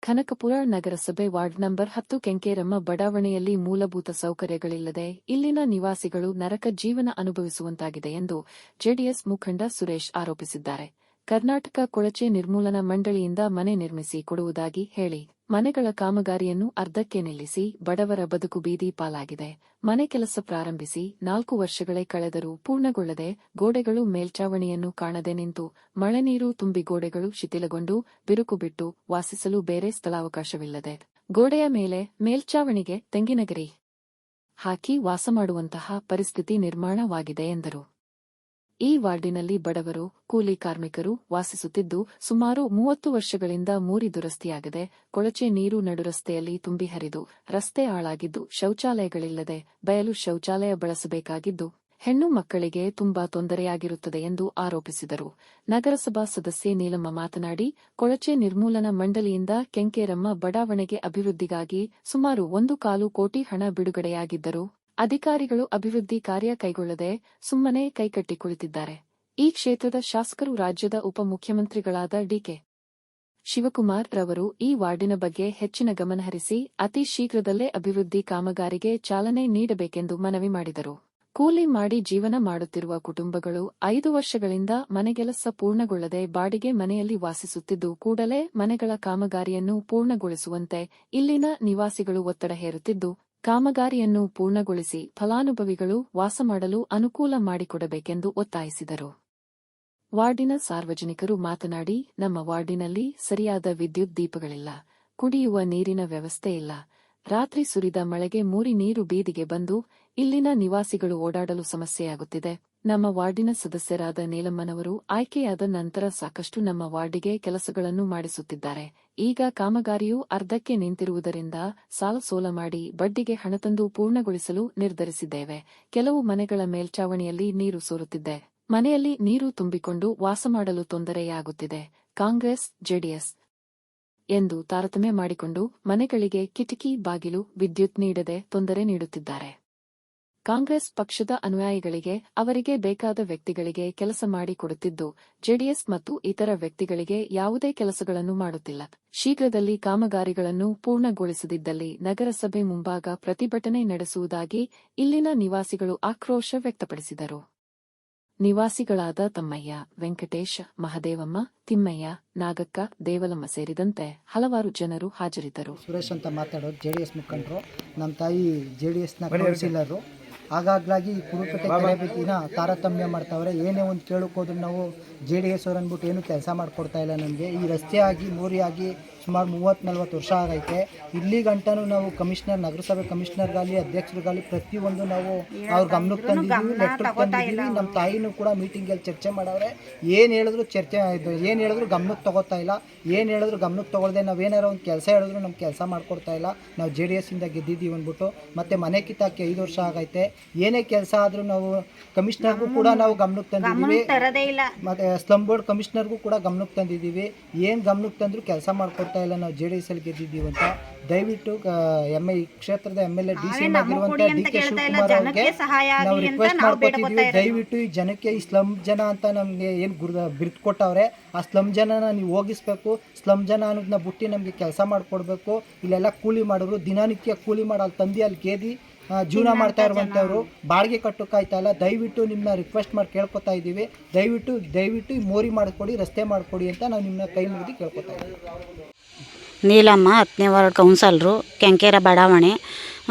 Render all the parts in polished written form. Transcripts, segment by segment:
ಕನಕಪುರ ನಗರಸಭೆ ward number 10 ಕೆಂಕೇರಮ್ಮ ಬಡಾವಣೆಯಲ್ಲಿ ಮೂಲಭೂತ ಸೌಕರ್ಯಗಳಿಲ್ಲದೆ ಇಲ್ಲಿನ ನಿವಾಸಿಗಳು ನರಕ ಜೀವನ ಅನುಭವಿಸುವಂತಾಗಿದೆ ಎಂದು ಜೆಡಿಎಸ್ ಮುಖಂಡ ಸುರೇಶ್ ಆರೋಪಿಸಿದ್ದಾರೆ. ಕರ್ನಾಟಕ ಕೊಳಚೆ ನಿರ್ಮೂಲನಾ ಮಂಡಳಿಯಿಂದ ಮನೆ ನಿರ್ಮಿಸಿ ಕೊಡುವುದಾಗಿ ಹೇಳಿ ಮನೆಗಳ ಕಾಮಗಾರಿಯನ್ನು ಅರ್ಧಕ್ಕೆ ನಿಲ್ಲಿಸಿ ಬಡವರ ಬದುಕು ಬೀದಿ ಪಾಲಾಗಿದೆ. ಮನೆ ಕೆಲಸ ಪ್ರಾರಂಭಿಸಿ 4 ವರ್ಷಗಳೇ ಕಳೆದರೂ ಪೂರ್ಣಗೊಳ್ಳದೆ ಗೋಡೆಗಳು ಮೇಲ್ಚಾವಣಿಯನ್ನು ಕಾಣದೆ ನಿಂತು ಮಳೆ ನೀರು ತುಂಬಿ ಗೋಡೆಗಳು ಶಿಥಿಲಗೊಂಡು ಬಿರುಕು ಬಿಟ್ಟು ವಾಸಿಸಲು ಬೇರೆ ಸ್ಥಳಾವಕಾಶವಿಲ್ಲದೆ ಗೋಡೆಯ ಮೇಲೆ ಮೇಲ್ಚಾವಣಿಗೆ ತೆಂಗಿನಗರಿ ಹಾಕಿ ವಾಸ ಮಾಡುವಂತಹ ಪರಿಸ್ಥಿತಿ ನಿರ್ಮಾಣವಾಗಿದೆ ಎಂದರು. ಈ ವಾರ್ಡಿನಲ್ಲಿ ಬಡವರು, ಕೂಲಿ ಕಾರ್ಮಿಕರು ವಾಸಿಸುತ್ತಿದ್ದು ಸುಮಾರು 30 ವರ್ಷಗಳಿಂದ ಮೂರಿ ದುರಸ್ತಿಯಾಗದೆ ಕೊಳಚೆ ನೀರು ನಡುರಸ್ತೆಯಲ್ಲಿ ತುಂಬಿ ಹರಿದು ರಸ್ತೆ ಹಾಳಾಗಿದ್ದು ಶೌಚಾಲಯಗಳಿಲ್ಲದೆ ಬಯಲು ಶೌಚಾಲಯ ಬಳಸಬೇಕಾಗಿದ್ದು ಹೆಣ್ಣು ಮಕ್ಕಳಿಗೆ ತುಂಬಾ ತೊಂದರೆಯಾಗಿರುತ್ತದೆ ಎಂದು ಆರೋಪಿಸಿದರು. ನಗರಸಭಾ ಸದಸ್ಯೆ ನೀಲಮ್ಮ ಮಾತನಾಡಿ, ಕೊಳಚೆ ನಿರ್ಮೂಲನಾ ಮಂಡಳಿಯಿಂದ ಕೆಂಕೇರಮ್ಮ ಬಡಾವಣೆಗೆ ಅಭಿವೃದ್ಧಿಗಾಗಿ ಸುಮಾರು 1.25 ಕೋಟಿ ಹಣ ಬಿಡುಗಡೆಯಾಗಿದ್ದರೂ ಅಧಿಕಾರಿಗಳು ಅಭಿವೃದ್ಧಿ ಕಾರ್ಯ ಕೈಗೊಳ್ಳದೆ ಸುಮ್ಮನೆ ಕೈಕಟ್ಟಿ ಕುಳಿತಿದ್ದಾರೆ. ಈ ಕ್ಷೇತ್ರದ ಶಾಸಕರು ರಾಜ್ಯದ ಉಪಮುಖ್ಯಮಂತ್ರಿಗಳಾದ ಡಿಕೆ ಶಿವಕುಮಾರ್ ರವರು ಈ ವಾರ್ಡಿನ ಬಗ್ಗೆ ಹೆಚ್ಚಿನ ಗಮನಹರಿಸಿ ಅತಿ ಶೀಘ್ರದಲ್ಲೇ ಅಭಿವೃದ್ಧಿ ಕಾಮಗಾರಿಗೆ ಚಾಲನೆ ನೀಡಬೇಕೆಂದು ಮನವಿ ಮಾಡಿದರು. ಕೂಲಿ ಮಾಡಿ ಜೀವನ ಮಾಡುತ್ತಿರುವ ಕುಟುಂಬಗಳು 5 ವರ್ಷಗಳಿಂದ ಮನೆಗೆಲಸ ಪೂರ್ಣಗೊಳ್ಳದೆ ಬಾಡಿಗೆ ಮನೆಯಲ್ಲಿ ವಾಸಿಸುತ್ತಿದ್ದು ಕೂಡಲೇ ಮನೆಗಳ ಕಾಮಗಾರಿಯನ್ನು ಪೂರ್ಣಗೊಳಿಸುವಂತೆ ಇಲ್ಲಿನ ನಿವಾಸಿಗಳು ಒತ್ತಡ ಹೇರುತ್ತಿದ್ದು ಕಾಮಗಾರಿಯನ್ನು ಪೂರ್ಣಗೊಳಿಸಿ ಫಲಾನುಭವಿಗಳು ವಾಸ ಮಾಡಲು ಅನುಕೂಲ ಮಾಡಿಕೊಡಬೇಕೆಂದು ಒತ್ತಾಯಿಸಿದರು. ವಾರ್ಡಿನ ಸಾರ್ವಜನಿಕರು ಮಾತನಾಡಿ, ನಮ್ಮ ವಾರ್ಡಿನಲ್ಲಿ ಸರಿಯಾದ ವಿದ್ಯುತ್ ದೀಪಗಳಿಲ್ಲ, ಕುಡಿಯುವ ನೀರಿನ ವ್ಯವಸ್ಥೆ ಇಲ್ಲ. ರಾತ್ರಿ ಸುರಿದ ಮಳೆಗೆ ಮೂರಿ ನೀರು ಬೀದಿಗೆ ಬಂದು ಇಲ್ಲಿನ ನಿವಾಸಿಗಳು ಓಡಾಡಲು ಸಮಸ್ಯೆಯಾಗುತ್ತಿದೆ. ನಮ್ಮ ವಾರ್ಡಿನ ಸದಸ್ಯರಾದ ನೀಲಮ್ಮನವರು ಆಯ್ಕೆಯಾದ ನಂತರ ಸಾಕಷ್ಟು ನಮ್ಮ ವಾರ್ಡಿಗೆ ಕೆಲಸಗಳನ್ನು ಮಾಡಿಸುತ್ತಿದ್ದಾರೆ. ಈಗ ಕಾಮಗಾರಿಯು ಅರ್ಧಕ್ಕೆ ನಿಂತಿರುವುದರಿಂದ ಸಾಲ ಸೋಲ ಮಾಡಿ ಬಡ್ಡಿಗೆ ಹಣ ತಂದು ಪೂರ್ಣಗೊಳಿಸಲು ನಿರ್ಧರಿಸಿದ್ದೇವೆ. ಕೆಲವು ಮನೆಗಳ ಮೇಲ್ಚಾವಣಿಯಲ್ಲಿ ನೀರು ಸೋರುತ್ತಿದೆ. ಮನೆಯಲ್ಲಿ ನೀರು ತುಂಬಿಕೊಂಡು ವಾಸ ಮಾಡಲು ತೊಂದರೆಯಾಗುತ್ತಿದೆ. ಕಾಂಗ್ರೆಸ್, ಜೆಡಿಎಸ್ ಎಂದು ತಾರತಮ್ಯ ಮಾಡಿಕೊಂಡು ಮನೆಗಳಿಗೆ ಕಿಟಕಿ, ಬಾಗಿಲು, ವಿದ್ಯುತ್ ನೀಡದೆ ತೊಂದರೆ ನೀಡುತ್ತಿದ್ದಾರೆ. ಕಾಂಗ್ರೆಸ್ ಪಕ್ಷದ ಅನುಯಾಯಿಗಳಿಗೆ ಅವರಿಗೆ ಬೇಕಾದ ವ್ಯಕ್ತಿಗಳಿಗೆ ಕೆಲಸ ಮಾಡಿ ಕೊಡುತ್ತಿದ್ದು ಜೆಡಿಎಸ್ ಮತ್ತು ಇತರ ವ್ಯಕ್ತಿಗಳಿಗೆ ಯಾವುದೇ ಕೆಲಸಗಳನ್ನು ಮಾಡುತ್ತಿಲ್ಲ. ಶೀಘ್ರದಲ್ಲಿ ಕಾಮಗಾರಿಗಳನ್ನು ಪೂರ್ಣಗೊಳಿಸದಿದ್ದಲ್ಲಿ ನಗರಸಭೆ ಮುಂಭಾಗ ಪ್ರತಿಭಟನೆ ನಡೆಸುವುದಾಗಿ ಇಲ್ಲಿನ ನಿವಾಸಿಗಳು ಆಕ್ರೋಶ ವ್ಯಕ್ತಪಡಿಸಿದರು. ನಿವಾಸಿಗಳಾದ ತಮ್ಮಯ್ಯ, ವೆಂಕಟೇಶ್, ಮಹದೇವಮ್ಮ, ತಿಮ್ಮಯ್ಯ, ನಾಗಕ್ಕ, ದೇವಲಮ್ಮ ಸೇರಿದಂತೆ ಹಲವಾರು ಜನರು ಹಾಜರಿದ್ದರು. ಸುರೇಶ್ ಅಂತ ಮಾತಾಡೋದು ಜೆಡಿಎಸ್ ಮುಖಂಡರು. ನಮ್ಮ ತಾಯಿ ಜೆಡಿಎಸ್ನ ಕೌನ್ಸಿಲರು. ಆಗಾಗ್ಲಾಗಿ ಕುರುಪೇಟೆ ಕೆರೆಬೆಟ್ಟಿನ ತಾರತಮ್ಯ ಮಾಡ್ತಾವ್ರೆ. ಏನೇ ಒಂದು ಕೇಳೋಕ್ಕೋದ್ರೂ ನಾವು ಜೆಡಿಎಸ್ ಅವ್ರು ಅಂದ್ಬಿಟ್ಟು ಏನು ಕೆಲಸ ಮಾಡಿಕೊಡ್ತಾ ಇಲ್ಲ ನಮಗೆ. ಈ ರಸ್ತೆ ಆಗಿ ಮೋರಿಯಾಗಿ ಸುಮಾರು 30-40 ವರ್ಷ ಆಗೈತೆ. ಇಲ್ಲಿ ಗಂಟನೂ ನಾವು ಕಮಿಷನರ್, ನಗರಸಭೆ ಕಮಿಷನರ್ಗಾಗಲಿ ಅಧ್ಯಕ್ಷರಿಗಾಗಲಿ ಪ್ರತಿಯೊಂದು ನಾವು ಅವ್ರ ಗಮನಕ್ಕೆ ತಂದಿದ್ದೀವಿ, ಲೆಟ್ರ್ ತಂದಿದ್ದೀವಿ. ನಮ್ಮ ತಾಯಿನೂ ಕೂಡ ಮೀಟಿಂಗಲ್ಲಿ ಚರ್ಚೆ ಮಾಡವ್ರೆ. ಏನು ಹೇಳಿದ್ರು ಚರ್ಚೆ ಆಯಿತು, ಏನು ಹೇಳಿದ್ರು ಗಮನಕ್ಕೆ ತಗೋತಾ ಇಲ್ಲ. ಏನು ಹೇಳಿದ್ರು ಗಮನಕ್ಕೆ ತಗೊಳ್ದೆ ನಾವೇನಾರು ಒಂದು ಕೆಲಸ ಹೇಳಿದ್ರು ನಮ್ಮ ಕೆಲಸ ಮಾಡಿಕೊಡ್ತಾ ಇಲ್ಲ. ನಾವು ಜೆಡಿಎಸ್ಸಿಂದ ಗೆದ್ದಿದ್ದೀವಿ ಅಂದ್ಬಿಟ್ಟು ಮತ್ತೆ ಮನೆ ಕಿತ್ತಾಕಿ 5 ವರ್ಷ ಆಗೈತೆ. ಏನೇ ಕೆಲಸ ಆದರೂ ನಾವು ಕಮಿಷನರ್ಗೂ ಕೂಡ ನಾವು ಗಮನಕ್ಕೆ ತಂದಿದ್ದೀವಿ, ಮತ್ತು ಸ್ಲಮ್ ಬೋರ್ಡ್ ಕಮಿಷನರ್ಗೂ ಕೂಡ ಗಮನಕ್ಕೆ ತಂದಿದ್ದೀವಿ. ಏನು ಗಮನಕ್ಕೆ ತಂದರೂ ಕೆಲಸ ಮಾಡಿಕೊಡ್ತಾ ಇಲ್ಲ. ನಾವು ಜೆಡಿಎಸ್ ಅಲ್ಲಿ ಗೆದ್ದಿದ್ದೀವಿ ಅಂತ ದಯವಿಟ್ಟು ಕ್ಷೇತ್ರದ MLA DC ಆಗಿರುವಂತ ಡಿಕೆ ಶಿವಕುಮಾರ್ ಅವರಿಗೆ ನಾವು ರಿಕ್ವೆಸ್ಟ್ ಮಾಡ್ಕೊತಿದ್ದೀವಿ. ದಯವಿಟ್ಟು ಈ ಜನಕ್ಕೆ, ಈ ಸ್ಲಮ್ ಜನ ಅಂತ ನಮಗೆ ಏನು ಬಿರ್ತು ಕೊಟ್ಟವ್ರೆ, ಆ ಸ್ಲಮ್ ಜನನ ನೀವು ಹೋಗಿಸ್ಬೇಕು. ಸ್ಲಮ್ ಜನ ಅನ್ನೋದನ್ನ ಬಿಟ್ಟು ನಮಗೆ ಕೆಲಸ ಮಾಡಿಕೊಡ್ಬೇಕು. ಇಲ್ಲೆಲ್ಲ ಕೂಲಿ ಮಾಡೋರು, ದಿನನಿತ್ಯ ಕೂಲಿ ಮಾಡಿ ಅಲ್ಲಿ ತಂದು ಅಲ್ಲಿ ಗೆದ್ದು ಜೀವನ ಮಾಡ್ತಾ ಇರುವಂಥವ್ರು, ಬಾಡಿಗೆ ಕಟ್ಟೋಕ್ಕಾಯ್ತಾ ಇಲ್ಲ. ದಯವಿಟ್ಟು ನಿಮ್ಮನ್ನ ರಿಕ್ವೆಸ್ಟ್ ಮಾಡಿ ಕೇಳ್ಕೊತಾ ಇದ್ದೀವಿ. ದಯವಿಟ್ಟು ಈ ಮೋರಿ ಮಾಡಿಕೊಡಿ, ರಸ್ತೆ ಮಾಡಿಕೊಡಿ ಅಂತ ನಾವು ನಿಮ್ಮನ್ನ ಕೈ ಮುಗಿದು ಕೇಳ್ಕೊತಾ ಇದ್ದೀವಿ. ನೀಲಮ್ಮ, 10ನೇ ವಾರ್ಡ್ ಕೌನ್ಸಲರು, ಕೆಂಕೇರ ಬಡಾವಣೆ.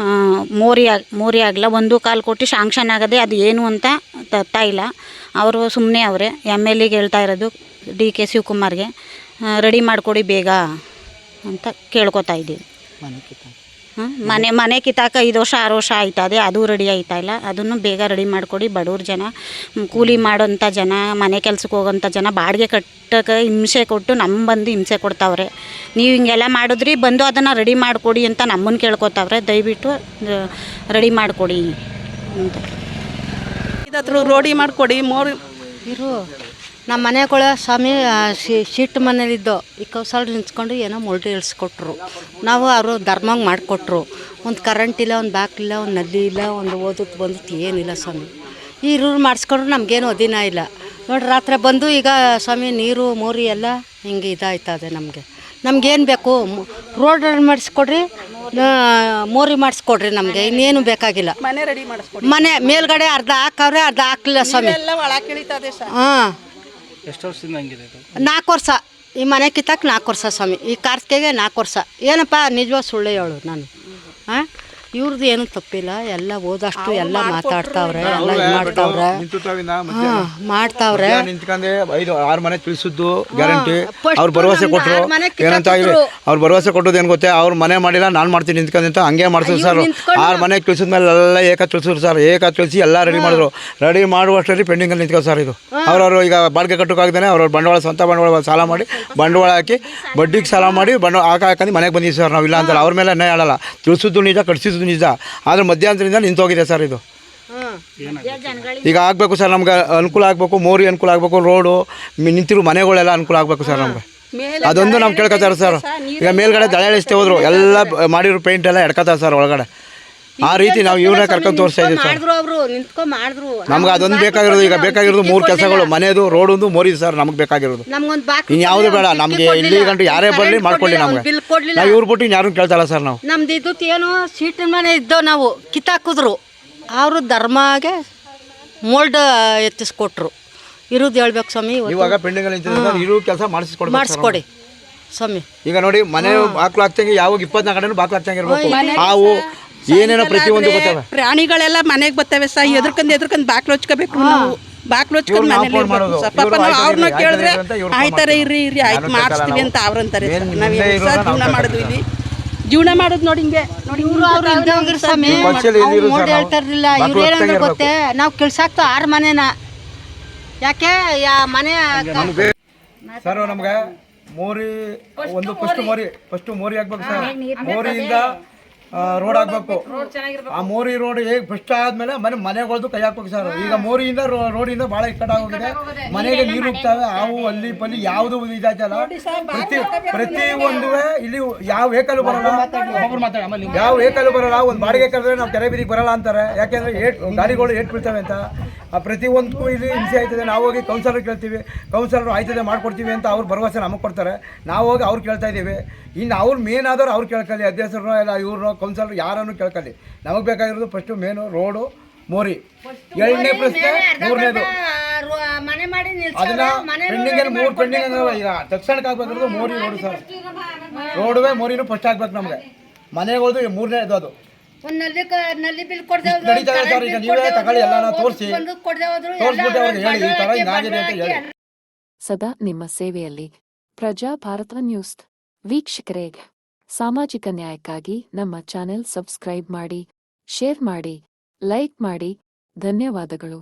ಮೋರಿ ಆಗಲ್ಲ, 1.25 ಕೋಟಿ ಶಾಂಕ್ಷನ್ ಆಗದೆ ಅದು ಏನು ಅಂತ ತರ್ತಾ ಇಲ್ಲ. ಅವರು ಸುಮ್ಮನೆ ಅವರೇ. MLAಗೆ ಹೇಳ್ತಾ ಇರೋದು, DK ಶಿವಕುಮಾರ್ಗೆ ರೆಡಿ ಮಾಡಿಕೊಡಿ ಬೇಗ ಅಂತ ಕೇಳ್ಕೊತಾ ಇದ್ದೀವಿ. ಮನೆ ಕಿತ್ತಾಕ 5 ವರ್ಷ 6 ವರ್ಷ ಆಯ್ತದೆ, ಅದು ರೆಡಿ ಆಯ್ತಾ ಇಲ್ಲ. ಅದನ್ನು ಬೇಗ ರೆಡಿ ಮಾಡಿಕೊಡಿ. ಬಡವ್ರ ಜನ, ಕೂಲಿ ಮಾಡೋಂಥ ಜನ, ಮನೆ ಕೆಲ್ಸಕ್ಕೆ ಹೋಗೋಂಥ ಜನ ಬಾಡಿಗೆ ಕಟ್ಟಕ್ಕೆ ಹಿಂಸೆ ಕೊಟ್ಟು ಬಂದು ಹಿಂಸೆ ಕೊಡ್ತಾವ್ರೆ. ನೀವು ಹಿಂಗೆಲ್ಲ ಮಾಡಿದ್ರಿ, ಬಂದು ಅದನ್ನು ರೆಡಿ ಮಾಡಿಕೊಡಿ ಅಂತ ನಮ್ಮನ್ನು ಕೇಳ್ಕೊತಾವ್ರೆ. ದಯವಿಟ್ಟು ರೆಡಿ ಮಾಡಿಕೊಡಿ ಅಂತ. ಇದತ್ರ ರೋಡಿ ಮಾಡಿಕೊಡಿ. ಇರು ನಮ್ಮ ಮನೆಗಳ ಸ್ವಾಮಿ ಶೀಟ್ ಮನೇಲಿದ್ದು ಈ ಕೌಸಲ್ ನಿಂತ್ಕೊಂಡು ಏನೋ ಮೊಲ್ಟಿ ಇಳಿಸ್ಕೊಟ್ರು. ನಾವು ಅವರು ಧರ್ಮಂಗೆ ಮಾಡಿಕೊಟ್ರು. ಒಂದು ಕರೆಂಟ್ ಇಲ್ಲ, ಒಂದು ಬಾಕ್ಲಿಲ್ಲ, ಒಂದು ನಲ್ಲಿ ಇಲ್ಲ, ಒಂದು ಓದತ್ತು ಬಂದತ್ತು ಏನಿಲ್ಲ ಸ್ವಾಮಿ. ಈ ರೂಲ್ ಮಾಡಿಸ್ಕೊಂಡ್ರು ನಮಗೇನು ಅಧೀನ ಇಲ್ಲ. ನೋಡ್ರಿ ರಾತ್ರಿ ಬಂದು ಈಗ ಸ್ವಾಮಿ ನೀರು ಮೋರಿ ಎಲ್ಲ ಹಿಂಗೆ ಇದಾಯ್ತದೆ ನಮಗೆ. ನಮ್ಗೇನು ಬೇಕು ರೋಡ್ ಮಾಡಿಸ್ಕೊಡ್ರಿ, ಮೋರಿ ಮಾಡಿಸ್ಕೊಡ್ರಿ, ನಮಗೆ ಇನ್ನೇನು ಬೇಕಾಗಿಲ್ಲ. ಮನೆ ರೆಡಿ ಮಾಡಿಸ್ಕೊಡಿ. ಮನೆ ಮೇಲ್ಗಡೆ ಅರ್ಧ ಹಾಕವ್ರೆ, ಅರ್ಧ ಹಾಕ್ಲಿಲ್ಲ ಸ್ವಾಮಿ. ಎಲ್ಲ ಒಳ ಕಿಳಿತದೆ ಸರ್. ಹಾಂ, ಎಷ್ಟು ವರ್ಷದಿಂದ ಹಂಗಿದೆ ಇದು? 4 ವರ್ಷ ಈ ಮನೆ ಕಿತ್ತಕ್ಕೆ 4 ವರ್ಷ ಸ್ವಾಮಿ. ಈ ಕಾರ್ತಿಕೆಗೆ 4 ವರ್ಷ. ಏನಪ್ಪ ನಿಜವಾದ ಸುಳ್ಳು ಹೇಳು ನಾನು. ಹಾಂ, ಇವ್ರದ್ದು ಏನೂ ತಪ್ಪಿಲ್ಲ. ಎಲ್ಲ ಓದಷ್ಟು ಎಲ್ಲ ಮಾತಾಡ್ತಾವ್ರೆ, ಎಲ್ಲ ಇದು ಮಾಡ್ತಾವ್ರೆ. ಹಾಂ, ಮಾಡ್ತಾವ್ರೆ. ನಿಂತ್ಕೊಂಡೆ 5-6 ಮನೆ ತಿಳಿಸಿದ್ದು ಗ್ಯಾರಂಟಿ. ಅವ್ರು ಭರವಸೆ ಕೊಟ್ಟರು ಏನಂತ ಅವ್ರು ಭರವಸೆ ಕೊಟ್ಟದ್ದು ಏನು ಗೊತ್ತೇ, ಅವ್ರು ಮನೆ ಮಾಡಿಲ್ಲ ನಾನು ಮಾಡ್ತೀನಿ ನಿಂತ್ಕೊಂಡು ಅಂತ ಹಂಗೆ ಮಾಡ್ತಾರೆ ಸರ್. 6 ಮನೆ ತಿಳಿಸಿದ ಮೇಲೆ ಎಲ್ಲ ತಿಳಿಸಿದ್ರು ಸರ್. ತಿಳಿಸಿ ಎಲ್ಲ ರೆಡಿ ಮಾಡಿದ್ರು. ರೆಡಿ ಮಾಡುವಷ್ಟರಲ್ಲಿ ಪೆಂಡಿಂಗಲ್ಲಿ ನಿಂತ್ಕೊಂಡು ಸರ್. ಇದು ಅವ್ರವ್ರು ಈಗ ಬಾಡಿಗೆ ಕಟ್ಟೋಕ್ಕಾಗ್ದೇ ಅವ್ರವ್ರ ಬಂಡವಾಳ, ಸ್ವಂತ ಬಂಡವಾಳ ಸಾಲ ಮಾಡಿ, ಬಂಡವಾಳ ಹಾಕಿ ಬಡ್ಡಿಗೆ ಸಾಲ ಮಾಡಿ ಹಾಕಂಡು ಮನೆಗೆ ಬಂದಿದ್ದೀವಿ ಸರ್. ನಾವು ಇಲ್ಲ ಅಂತಲ್ಲ, ಅವ್ರ ಮೇಲೆ ಅನ್ಯಾಯ ಹೇಳಲ್ಲ. ತಿಳಿಸಿದ್ದು ನಿಜ, ಕಟ್ಸಿದ್ದು ನಿಜ. ಆದರೆ ಮಧ್ಯಾಂತರದಿಂದ ನಿಂತೋಗಿದೆ ಸರ್ ಇದು. ಈಗ ಆಗಬೇಕು ಸರ್, ನಮ್ಗೆ ಅನುಕೂಲ ಆಗಬೇಕು, ಮೋರಿ ಅನುಕೂಲ ಆಗಬೇಕು, ರೋಡು ನಿಂತಿರೋ ಮನೆಗಳೆಲ್ಲ ಅನುಕೂಲ ಆಗಬೇಕು ಸರ್ ನಮ್ಗೆ. ಅದೊಂದು ನಾವು ಕೇಳ್ಕೊತಾರೆ ಸರ್. ಈಗ ಮೇಲ್ಗಡೆ ದಳೆ ಹೋದ್ರು ಎಲ್ಲ ಮಾಡಿರೋ ಪೇಂಟ್ ಎಲ್ಲ ಎಡ್ಕೊತಾರೆ ಸರ್ ಒಳಗಡೆ. ಆ ರೀತಿ ನಾವು ಇವ್ರನ್ನ ಕರ್ಕೊಂಡು ತೋರಿಸ್ತಾ ಇದ್ದೀವಿ ಸರ್. ನಮ್ಗೆ ಅದೊಂದು ಬೇಕಾಗಿರೋದು. ಈಗ ಬೇಕಾಗಿರೋದು 3 ಕೆಲಸಗಳು: ಮನೆದು, ರೋಡೊಂದು, ಮೋರಿದು ಸರ್ ನಮ್ಗೆ ಬೇಕಾಗಿರೋದು. ಇನ್ಯಾವುದು ಬೇಡ ನಮಗೆ. ಇಲ್ಲಿ ಗಂಟು ಯಾರೇ ಬರಲಿ ಮಾಡ್ಕೊಳ್ಳಿ ನಮ್ಗೆ. ನಾವು ಇವ್ರು ಬಿಟ್ಟು ಯಾರು ಕೇಳ್ತಾಯಿಲ್ಲ ಸರ್ ನಾವು. ನಮ್ದು ಇದು ಏನು ಸೀಟಿನ ಮನೆ ಇದ್ದೋ ನಾವು ಕಿತ್ತಾಕಿದ್ರು. ಅವರು ಧರ್ಮಗೆ ಮೋಲ್ಡ್ ಎತ್ತಿಸ್ಕೊಟ್ರು. ಇರೋದು ಹೇಳ್ಬೇಕು ಸ್ವಾಮಿ. ಇವಾಗ ಪೆಂಡಿಂಗಲ್ಲಿ ಇರೋ ಕೆಲಸ ಮಾಡಿಸ್ಕೊಡಿ ಸ್ವಾಮಿ. ಈಗ ನೋಡಿ, ಮನೆ ಬಾಕ್ಲು ಹಾಕ್ತಂಗೆ ಯಾವಾಗ 24 ಗಂಟೆ ಬಾಕ್ಲು ಹಾಕ್ತಂಗೆ ಇರಬೇಕು. ಹಾವು ಏನೇನೋ ಪ್ರತಿಯೊಂದು ಗೊತ್ತವೆ. ಪ್ರಾಣಿಗಳೆಲ್ಲ ಮನೆಗೆ ಬರ್ತವೆ ಸರ್. ಎದ್ರಕಂದು ಬಾಕ್ಲು ಹಚ್ಕೋಬೇಕು ನಾವು. ಬಾಕ್ಲು ಹಚ್ಕೊಂಡು ಮನೇಲಿ ಇರ್ಬೇಕು ಸರ್. ಪಾಪ ನಾವು ಅವ್ರನ್ನ ಕೇಳಿದ್ರೆ ಆಯ್ತಾರೆ, ಇರ್ರಿ ಆಯ್ತು ಮಾಡಿಸ್ತೀವಿ ಅಂತ ಅವ್ರಂತಾರೆ ಸರ್. ನಾವು ಸರ್ ಜೀವನ ಮಾಡೋದು ಇಲ್ಲಿ, ಜೀವನ ಮಾಡೋದು ನೋಡಿ ಹಿಂಗೆ ನೋಡಿ. ಸ್ವಾಮಿ ಮೋಡ್ ಹೇಳ್ತಾರಿಲ್ಲ. ಇವ್ರು ಏನಂದ್ರೆ ಗೊತ್ತೇ, ನಾವು ಕೆಲ್ಸಾಕ್ತು 6 ಮನೆನ. ಯಾಕೆ ಮನೆ ಸರ್ ನಮ್ಗೆ ಮೋರಿ ಒಂದು ಫಸ್ಟ್ ಮೋರಿ ಆಗ್ಬೇಕು ಸರ್. ಮೋರಿಯಿಂದ ರೋಡ್ ಆಗ್ಬೇಕು. ಆ ಮೋರಿ ರೋಡ್ ಹೇಗೆ ಫಸ್ಟ್ ಆದ್ಮೇಲೆ ಮನೆಗಳದ್ದು ಕೈ ಹಾಕ್ಬೇಕು ಸರ್. ಈಗ ಮೋರಿಯಿಂದ ರೋಡಿಂದ ಭಾಳ ಇಕ್ಕಟ್ಟ ಆಗೋಗಿದೆ. ಮನೆಗೆ ನೀರು ಹೋಗ್ತಾವೆ, ಹಾವು ಅಲ್ಲಿ ಪಲ್ಲಿ ಯಾವುದು ಇದಾಯ್ತಲ್ಲ. ಪ್ರತಿ ಒಂದು ಇಲ್ಲಿ ಯಾವ ವೆಹಿಕಲ್ ಬರಲ್ಲ, ಯಾವ ವೆಹಿಕಲ್ ಬರಲ್ಲ. ಒಂದು ಬಾಡಿಗೆ ಕರೆದ್ರೆ ನಾವು ಕೆರೆ ಬೀದಿಗೆ ಬರಲ್ಲ ಅಂತಾರೆ. ಯಾಕೆಂದ್ರೆ ಗಾಡಿಗಳು ಏಟ್ ಬೀಳ್ತವೆ ಅಂತ. ಆ ಪ್ರತಿಯೊಂದಕ್ಕೂ ಇಲ್ಲಿ ಹಿಂಸೆ ಆಯ್ತದೆ. ನಾವು ಹೋಗಿ ಕೌನ್ಸಲರ್ ಕೇಳ್ತೀವಿ, ಕೌನ್ಸಲರ್ ಆಯ್ತದೆ ಮಾಡ್ಕೊಡ್ತೀವಿ ಅಂತ ಅವ್ರು ಭರವಸೆ ನಮಗೆ ಕೊಡ್ತಾರೆ. ನಾವು ಹೋಗಿ ಅವ್ರು ಕೇಳ್ತಾ ಇದ್ದೀವಿ. ಇನ್ನು ಅವ್ರು ಮೇನ್ ಆದವ್ರು ಅವ್ರು ಕೇಳ್ಕೊಳ್ಳಿ, ಅಧ್ಯಕ್ಷರು ಇಲ್ಲ ಇವ್ರನ್ನೋ ಕೌನ್ಸಲರ್ ಯಾರನ್ನು ಕೇಳ್ಕೊಳ್ಳಿ. ನಮಗೆ ಬೇಕಾಗಿರೋದು ಫಸ್ಟು ಮೇನು ರೋಡು, ಮೋರಿ. 2ನೇ ಪ್ರಶ್ನೆ 3ನೇದು ಅದನ್ನ ಪೆಂಡಿಂಗಲ್ಲಿ 3 ಪೆಂಡಿಂಗ್. ಈಗ ತಕ್ಷಣಕ್ಕೆ ಆಗ್ಬೇಕಾಗಿರೋದು ಮೋರಿ, ರೋಡು ಸರ್. ರೋಡುವೆ ಮೋರಿನೂ ಫಸ್ಟ್ ಆಗ್ಬೇಕು ನಮಗೆ. ಮನೆಗಳದು 3ನೇದು ಅದು ನಡೀತಾ ಇದೆ ಸರ್. ಈಗ ನೀವೇ ತಗೊಳ್ಳಿ, ಎಲ್ಲ ತೋರಿಸ್ಬಿಟ್ಟು ಅವ್ರಿಗೆ ಹೇಳಿ ಈ ಥರ ಹಿಂಗಾಗಿದೆ ಅಂತ ಹೇಳಿ. ಸದಾ ನಿಮ್ಮ ಸೇವೆಯಲ್ಲಿ ಪ್ರಜಾ ಭಾರತ ನ್ಯೂಸ್ ವೀಕ್ಷಕರೇ, ಸಾಮಾಜಿಕ ನ್ಯಾಯಕ್ಕಾಗಿ ನಮ್ಮ ಚಾನೆಲ್ ಸಬ್ಸ್ಕ್ರೈಬ್ ಮಾಡಿ, ಶೇರ್ ಮಾಡಿ, ಲೈಕ್ ಮಾಡಿ. ಧನ್ಯವಾದಗಳು.